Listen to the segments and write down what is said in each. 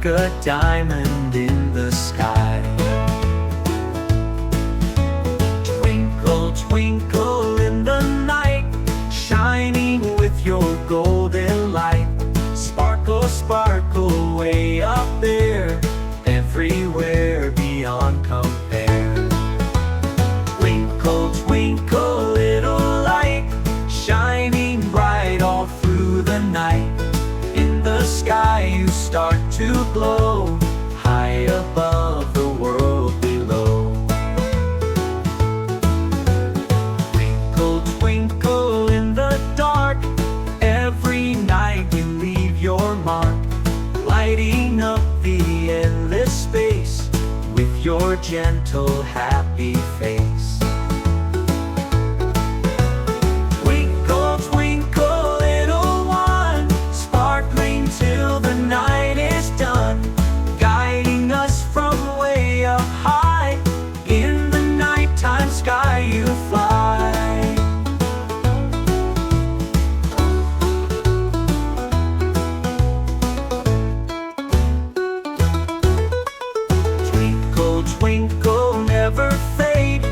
like a diamond in the sky. Twinkle, twinkle in the night, shining with your golden light. Sparkle, sparkle way up there, everywhere beyond compare. Twinkle, twinkle little light, shining bright all through the night. In the sky you start to glow, high above the world below. Twinkle, twinkle in the dark, every night you leave your mark, lighting up the endless space with your gentle, happy face. Twinkle, twinkle, little one, sparkling till the night is done, guiding us from way up high. In the nighttime sky you fly. Twinkle, never fade,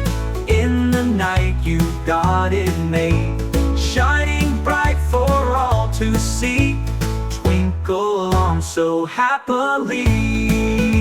in the night you God it made, shining bright for all to see. Twinkle on so happily.